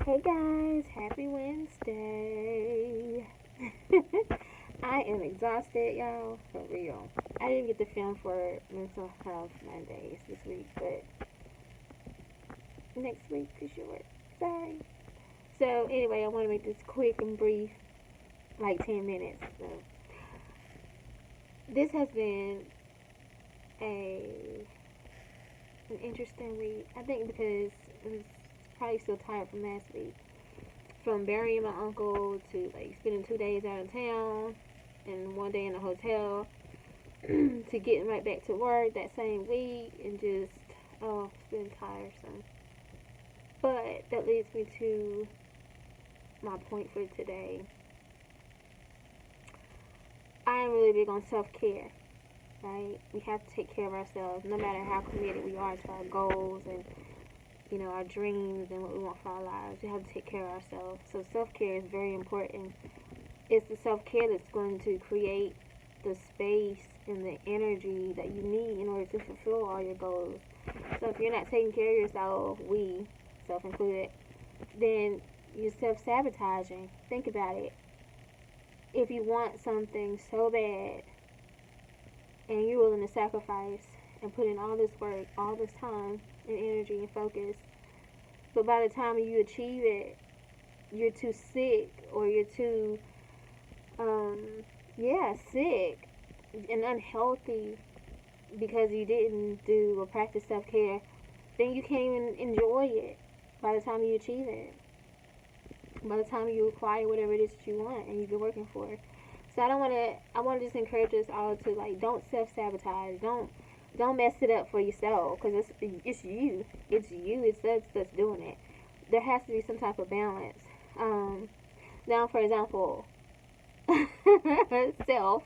Hey guys, happy Wednesday. I am exhausted, y'all, for real. I didn't get to film for Mental Health Mondays this week, but next week for sure. Sorry. So, anyway, I want to make this quick and brief, like 10 minutes. So, this has been a an interesting week. I think because I was probably still tired from last week. From burying my uncle to like spending 2 days out of town and 1 day in a hotel to getting right back to work that same week and just it's been tiresome. But that leads me to my point for today. I am really big on self-care, right? We have to take care of ourselves no matter how committed we are to our goals and our dreams and what we want for our lives. We have to take care of ourselves. So self-care is very important. It's the self-care that's going to create the space and the energy that you need in order to fulfill all your goals. So if you're not taking care of yourself, we, self included, then you're self-sabotaging. Think about it. If you want something so bad and you're willing to sacrifice and put in all this work, all this time and energy and focus, but by the time you achieve it, you're too sick or you're too, sick and unhealthy because you didn't do or practice self-care, then you can't even enjoy it by the time you achieve it, by the time you acquire whatever it is that you want and you've been working for. So I want to just encourage us all to, like, don't self-sabotage. Don't mess it up for yourself, because it's you. It's you. It's us that's doing it. There has to be some type of balance. Now, for example, self.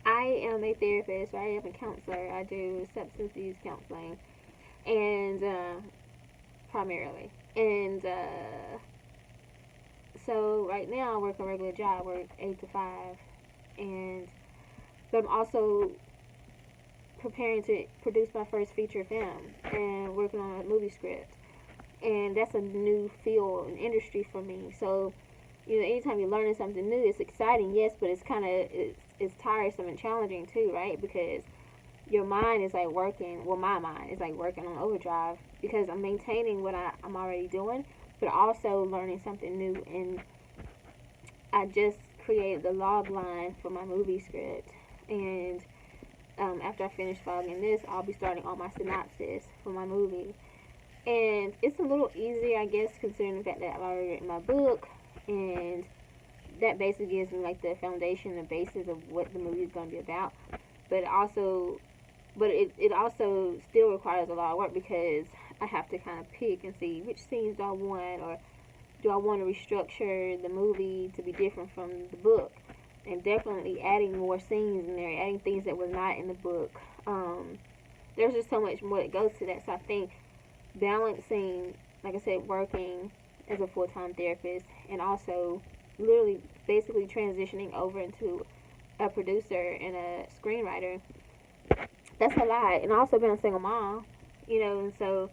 I am a therapist, right? I'm a counselor. I do substance use counseling, and primarily. And so right now I work a regular job. I work 8 to 5, but I'm also preparing to produce my first feature film and working on a movie script, and that's a new field and industry for me. So anytime you're learning something new, it's exciting, yes, but it's kind of it's tiresome and challenging too, right? Because your mind is like working, well, my mind is like working on overdrive because I'm maintaining what I'm already doing, but also learning something new. And I just created the log line for my movie script, and after I finish following this, I'll be starting on my synopsis for my movie. And it's a little easier, I guess, considering the fact that I've already written my book, and that basically gives me like the foundation, the basis of what the movie is going to be about. But it also still requires a lot of work because I have to kind of pick and see which scenes do I want, or do I want to restructure the movie to be different from the book. And definitely adding more scenes in there, adding things that was not in the book. There's just so much more that goes to that. So I think balancing, like I said, working as a full-time therapist and also literally basically transitioning over into a producer and a screenwriter, that's a lot. And also being a single mom, and so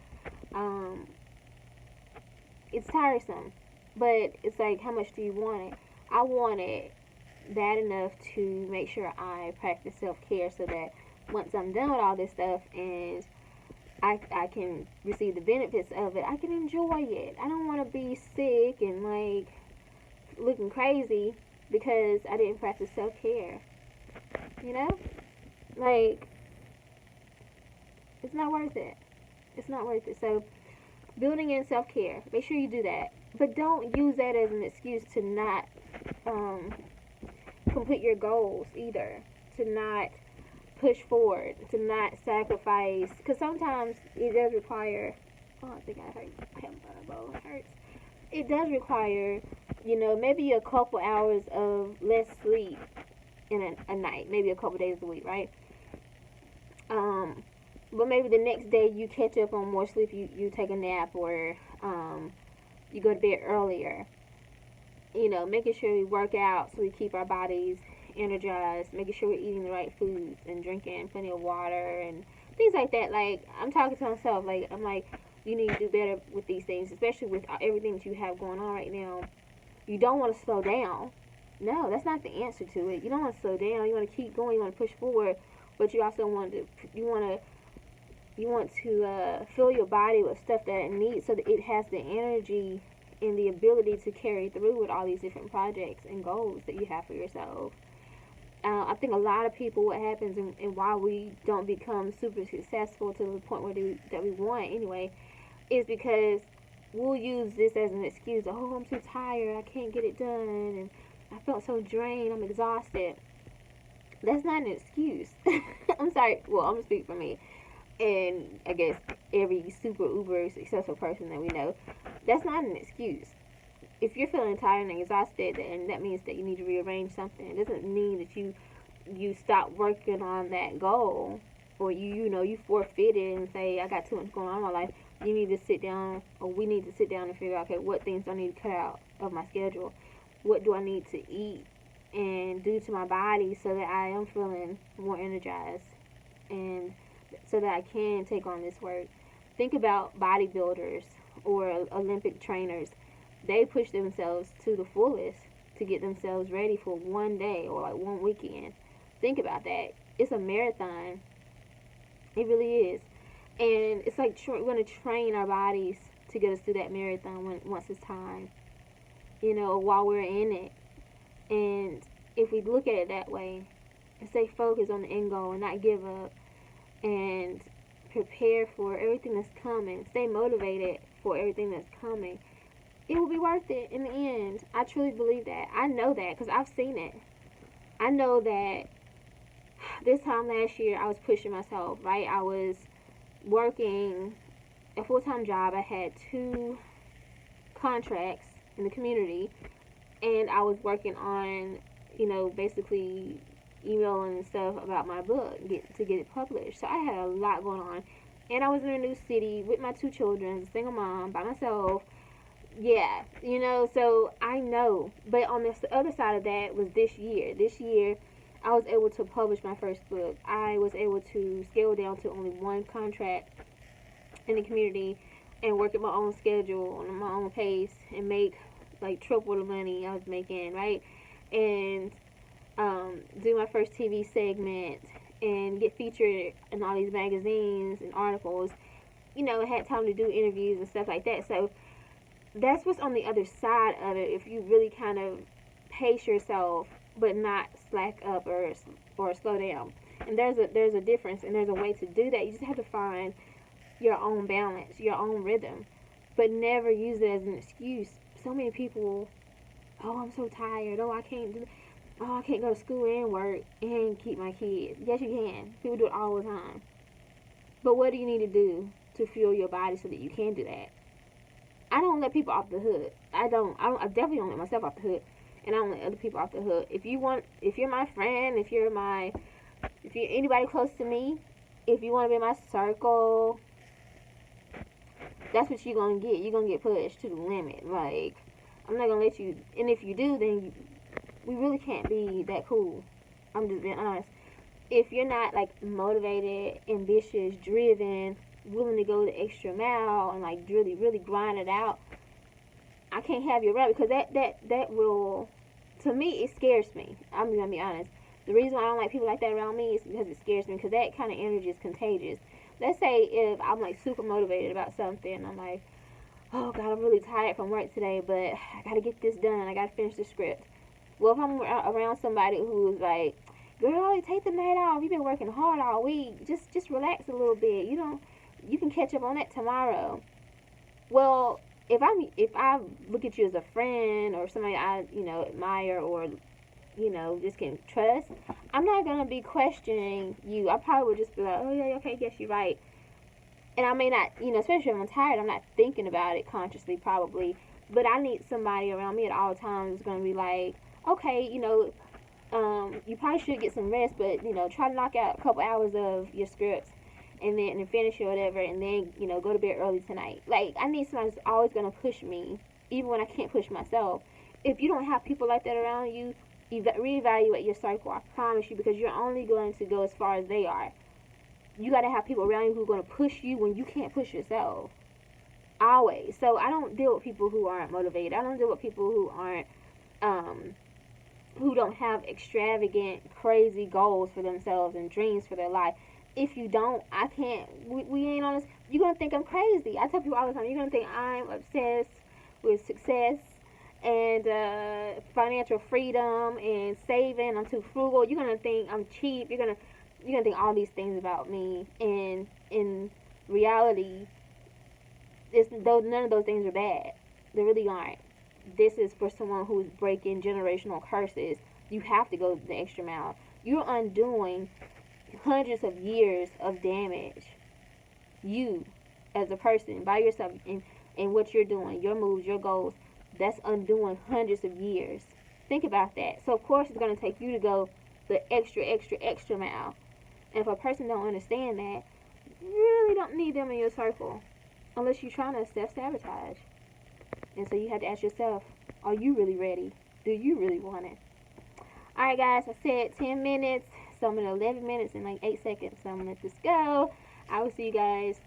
it's tiresome. But it's like, how much do you want it? I want it bad enough to make sure I practice self-care so that once I'm done with all this stuff and I can receive the benefits of it, I can enjoy it. I don't want to be sick and like looking crazy because I didn't practice self-care. Like, it's not worth it. It's not worth it. So building in self-care, make sure you do that, but don't use that as an excuse to not complete your goals either, to not push forward, to not sacrifice, because sometimes it does require, I think I hurt my elbow, it hurts. It does require, maybe a couple hours of less sleep in a night, maybe a couple days a week, right? But maybe the next day you catch up on more sleep, you take a nap, or you go to bed earlier. Making sure we work out so we keep our bodies energized, making sure we're eating the right foods and drinking plenty of water and things like that. Like, I'm talking to myself, like, I'm like, You need to do better with these things, especially with everything that you have going on right now. You don't want to slow down. No, that's not the answer to it. You don't want to slow down. You want to keep going. You want to push forward, but you also want to fill your body with stuff that it needs so that it has the energy and the ability to carry through with all these different projects and goals that you have for yourself. I think a lot of people, what happens and why we don't become super successful to the point that we want anyway, is because we'll use this as an excuse. Oh, I'm too tired. I can't get it done. And I felt so drained. I'm exhausted. That's not an excuse. I'm sorry. Well, I'm going to speak for me. And I guess every super uber successful person that we know. That's not an excuse. If you're feeling tired and exhausted, then that means that you need to rearrange something. It doesn't mean that you stop working on that goal, or you forfeit it and say, I got too much going on in my life. You need to sit down, or we need to sit down and figure out, okay, what things do I need to cut out of my schedule? What do I need to eat and do to my body so that I am feeling more energized and so that I can take on this work? Think about bodybuilders or Olympic trainers. They push themselves to the fullest to get themselves ready for one day or like one weekend. Think about that. It's a marathon. It really is. And it's like we're going to train our bodies to get us through that marathon once it's time, while we're in it. And if we look at it that way and stay focused on the end goal and not give up and prepare for everything that's coming, stay motivated for everything that's coming, it will be worth it in the end. I truly believe that. I know that because I've seen it. I know that this time last year I was pushing myself, right? I was working a full-time job. I had 2 contracts in the community, and I was working on, basically emailing and stuff about my book to get it published. So I had a lot going on, and I was in a new city with my 2 children, a single mom by myself. Yeah, so I know. But on the other side of that was this year. This year, I was able to publish my first book. I was able to scale down to only 1 contract in the community and work at my own schedule, on my own pace, and make like triple the money I was making, right? And do my first TV segment and get featured in all these magazines and articles. I had time to do interviews and stuff like that. So that's what's on the other side of it. If you really kind of pace yourself but not slack up or slow down, and there's a difference, and there's a way to do that. You just have to find your own balance, your own rhythm, but never use it as an excuse. So many people, oh, I'm so tired, oh, I can't do, oh, I can't go to school and work and keep my kids. Yes, you can. People do it all the time. But what do you need to do to fuel your body so that you can do that? I don't let people off the hook. I definitely don't let myself off the hook, and I don't let other people off the hook. If you're my friend, if you're anybody close to me, if you want to be in my circle, that's what you're gonna get. You're gonna get pushed to the limit. Like, I'm not gonna let you. And if you do, then we really can't be that cool. I'm just being honest. If you're not like motivated, ambitious, driven, willing to go the extra mile and like really, really grind it out, I can't have you around, because that will, to me, it scares me. I'm gonna be honest. The reason why I don't like people like that around me is because it scares me, because that kind of energy is contagious. Let's say if I'm like super motivated about something, I'm like, oh God, I'm really tired from work today, but I gotta get this done. I gotta finish the script. Well, if I'm around somebody who's like, girl, take the night off. You've been working hard all week. Just relax a little bit. You can catch up on that tomorrow. Well, if I look at you as a friend or somebody I admire or just can trust, I'm not gonna be questioning you. I probably would just be like, oh yeah, okay, yes, you're right. And I may not, especially if I'm tired, I'm not thinking about it consciously probably, but I need somebody around me at all times who's gonna be like, okay, you probably should get some rest, but try to knock out a couple hours of your scripts and then finish it or whatever, and then go to bed early tonight. Like, I need somebody who's always gonna push me, even when I can't push myself. If you don't have people like that around you, reevaluate your circle. I promise you, because you're only going to go as far as they are. You got to have people around you who are going to push you when you can't push yourself. always. So I don't deal with people who aren't motivated. I don't deal with people who aren't um who don't have extravagant, crazy goals for themselves and dreams for their life. If you don't, I can't. We ain't on this. You're gonna think I'm crazy. I tell people all the time. You're gonna think I'm obsessed with success and financial freedom and saving. I'm too frugal. You're gonna think I'm cheap. You're gonna think all these things about me. And in reality, none of those things are bad. They really aren't. This is for someone who's breaking generational curses. You have to go the extra mile. You're undoing hundreds of years of damage. You, as a person, by yourself, in what you're doing, your moves, your goals, that's undoing hundreds of years. Think about that. So of course it's going to take you to go the extra, extra, extra mile. And if a person don't understand that, you really don't need them in your circle unless you're trying to self-sabotage. And so you have to ask yourself, are you really ready? Do you really want it? Alright guys, I said 10 minutes, so I'm at 11 minutes and like 8 seconds, so I'm going to let this go. I will see you guys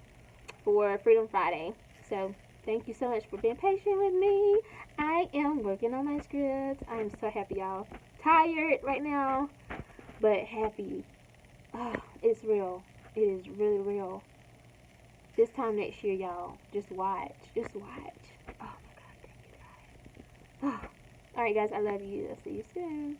for Freedom Friday. So thank you so much for being patient with me. I am working on my script. I am so happy, y'all. Tired right now, but happy. Oh, it's real. It is really real. This time next year, y'all, just watch. Just watch. Oh my God, thank you guys. Oh. Alright guys, I love you. I'll see you soon.